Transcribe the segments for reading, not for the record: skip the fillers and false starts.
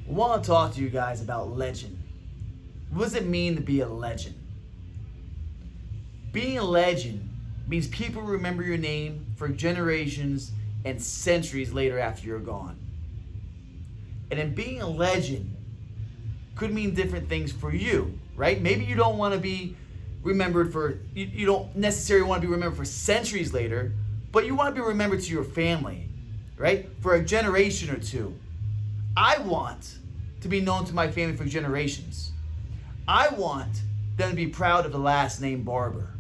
I want to talk to you guys about legend. What does it mean to be a legend? Being a legend means people remember your name for generations and centuries later after you're gone. And then being a legend could mean different things for you, right? Maybe you don't want to be remembered for, you don't necessarily want to be remembered for centuries later, but you want to be remembered to your family, right? For a generation or two. I want to be known to my family for generations. I want them to be proud of the last name Barber.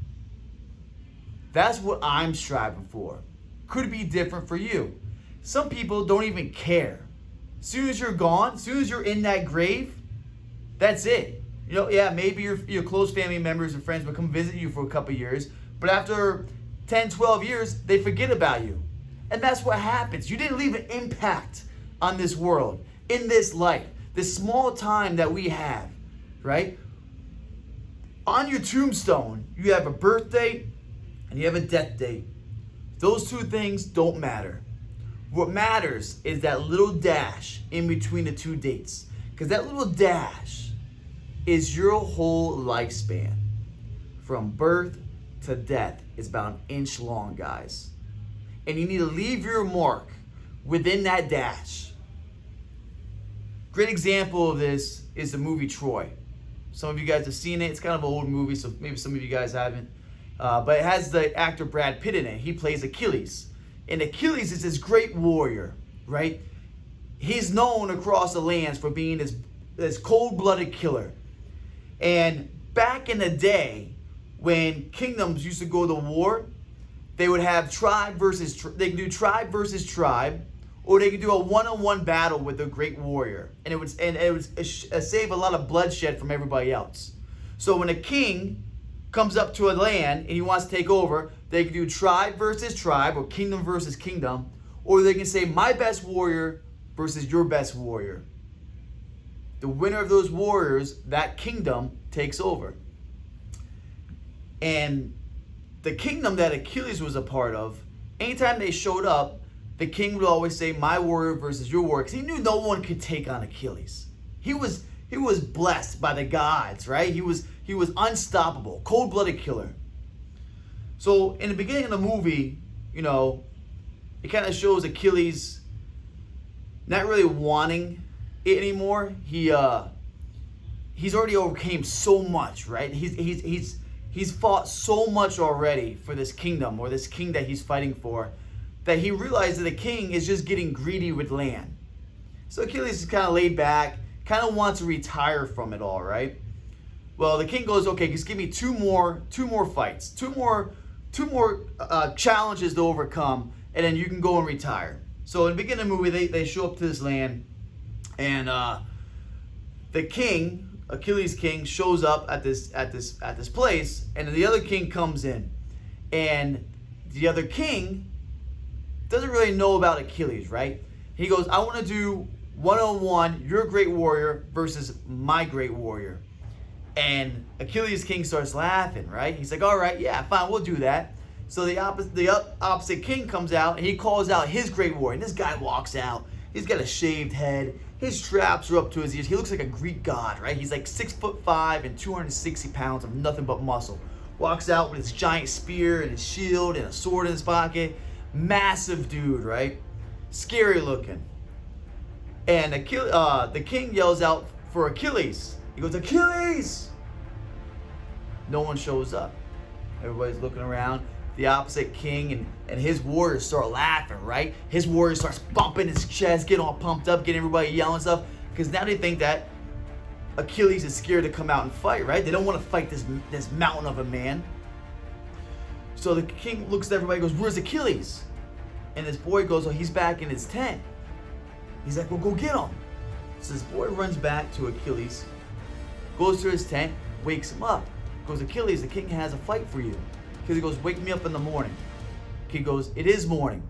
That's what I'm striving for. Could be different for you. Some people don't even care. As soon as you're gone, as soon as you're in that grave, that's it. You know, yeah, maybe your close family members or friends will come visit you for a couple of years, but after 10, 12 years, they forget about you. And that's what happens. You didn't leave an impact on this world, in this life, this small time that we have, right? On your tombstone, you have a birth date and you have a death date. Those two things don't matter. What matters is that little dash in between the two dates. Because that little dash is your whole lifespan. From birth to death is about an inch long, guys. And you need to leave your mark within that dash. Great example of this is the movie Troy. Some of you guys have seen it. It's kind of an old movie, so maybe some of you guys haven't. But it has the actor Brad Pitt in it. He plays Achilles. And Achilles is this great warrior, right? He's known across the lands for being this cold-blooded killer. And back in the day, when kingdoms used to go to war, they would have they could do tribe versus tribe, or they could do a one-on-one battle with a great warrior. And it would save a lot of bloodshed from everybody else. So when a king comes up to a land and he wants to take over, they can do tribe versus tribe or kingdom versus kingdom, or they can say my best warrior versus your best warrior. The winner of those warriors, that kingdom takes over. And the kingdom that Achilles was a part of, anytime they showed up, the king would always say my warrior versus your warrior, because he knew no one could take on Achilles. He was blessed by the gods, right? He was unstoppable, cold-blooded killer. So in the beginning of the movie, you know, it kind of shows Achilles not really wanting it anymore. He's already overcame so much, right? He's fought so much already for this kingdom, or this king that he's fighting for, that he realized that the king is just getting greedy with land. So Achilles is kind of laid back, kind of wants to retire from it all, right? Well, the king goes, okay, just give me two more fights, two more challenges to overcome, and then you can go and retire. So in the beginning of the movie, they show up to this land, and the king, Achilles' king, shows up at this place, and the other king comes in, and the other king doesn't really know about Achilles, right? He goes, I want to do one-on-one, your great warrior versus my great warrior. And Achilles' king starts laughing, right? He's like, all right, yeah, fine, we'll do that. So the opposite king comes out, and he calls out his great warrior. And this guy walks out. He's got a shaved head. His straps are up to his ears. He looks like a Greek god, right? He's like 6'5" and 260 pounds of nothing but muscle. Walks out with his giant spear and his shield and a sword in his pocket. Massive dude, right? Scary looking. And the king yells out for Achilles. He goes, Achilles! No one shows up. Everybody's looking around. The opposite king and his warriors start laughing, right? His warrior starts bumping his chest, getting all pumped up, getting everybody yelling stuff, because now they think that Achilles is scared to come out and fight, right? They don't want to fight this mountain of a man. So the king looks at everybody and goes, where's Achilles? And this boy goes, oh, he's back in his tent. He's like, well, go get him. So this boy runs back to Achilles, goes to his tent, wakes him up. Goes, Achilles, the king has a fight for you. Achilles goes, wake me up in the morning. King goes, it is morning.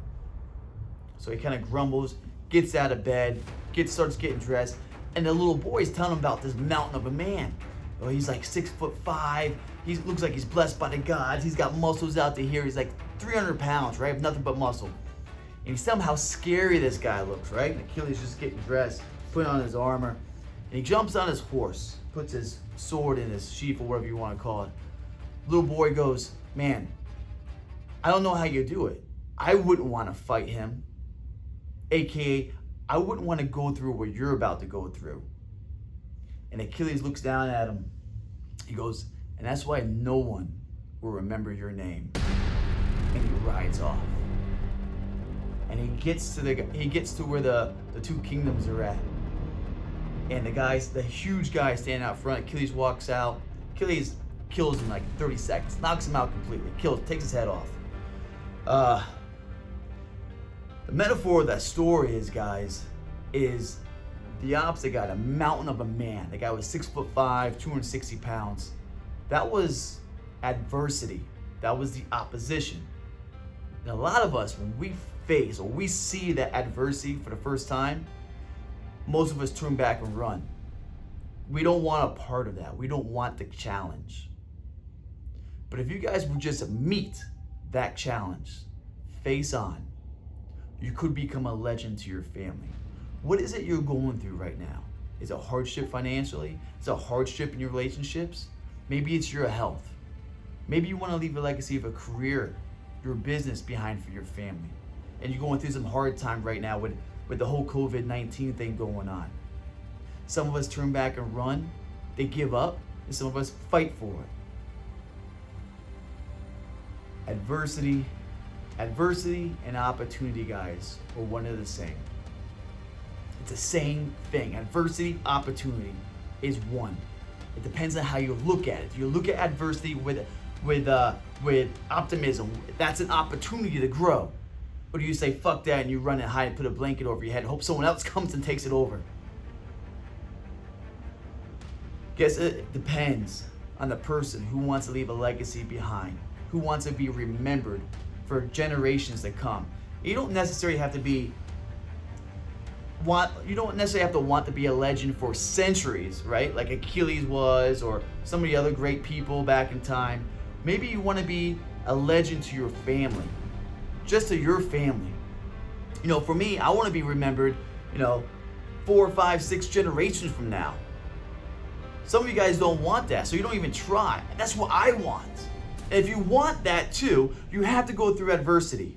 So he kind of grumbles, gets out of bed, starts getting dressed, and the little boy's telling him about this mountain of a man. Oh, he's like 6'5". He looks like he's blessed by the gods. He's got muscles out to here. He's like 300 pounds, right? Nothing but muscle. And he's telling him how scary this guy looks, right? And Achilles just getting dressed. putting on his armor, and he jumps on his horse, puts his sword in his sheath or whatever you want to call it. Little boy goes, man, I don't know how you do it. I wouldn't want to fight him. AKA, I wouldn't want to go through what you're about to go through. And Achilles looks down at him. He goes, and that's why no one will remember your name. And he rides off. And he gets to where the two kingdoms are at. And the huge guy standing out front, Achilles walks out. Achilles kills him in like 30 seconds, knocks him out completely, takes his head off. The metaphor of that story is, guys, is the opposite guy, the mountain of a man. The guy was 6'5", 260 pounds. That was adversity. That was the opposition. And a lot of us, when we face or we see that adversity for the first time, most of us turn back and run. We don't want a part of that. We don't want the challenge. But if you guys would just meet that challenge, face on, you could become a legend to your family. What is it you're going through right now? Is it hardship financially? Is it a hardship in your relationships? Maybe it's your health. Maybe you want to leave a legacy of a career, your business behind for your family. And you're going through some hard time right now with the whole COVID-19 thing going on. Some of us turn back and run. They give up. And some of us fight for it. Adversity and opportunity, guys, are one and the same. It's the same thing. Adversity, opportunity is one. It depends on how you look at it. If you look at adversity with optimism, that's an opportunity to grow. Or do you say, fuck that, and you run and hide and put a blanket over your head and hope someone else comes and takes it over? Guess it depends on the person who wants to leave a legacy behind, who wants to be remembered for generations to come. You don't necessarily have to want to be a legend for centuries, right? Like Achilles was, or some of the other great people back in time. Maybe you want to be a legend to your family, just to your family. For me, I want to be remembered, 4, 5, 6 generations from now. Some of you guys don't want that, so you don't even try. That's what I want. And if you want that too, you have to go through adversity.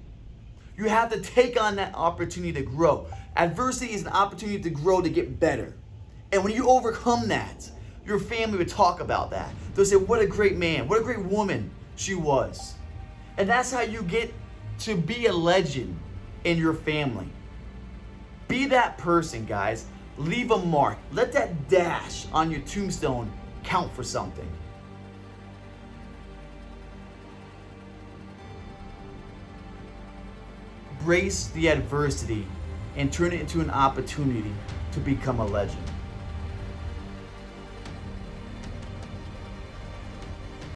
You have to take on that opportunity to grow. Adversity is an opportunity to grow, to get better. And when you overcome that, your family would talk about that. They'll say, what a great man, what a great woman she was. And that's how you get to be a legend in your family. Be that person, guys. Leave a mark. Let that dash on your tombstone count for something. Embrace the adversity and turn it into an opportunity to become a legend.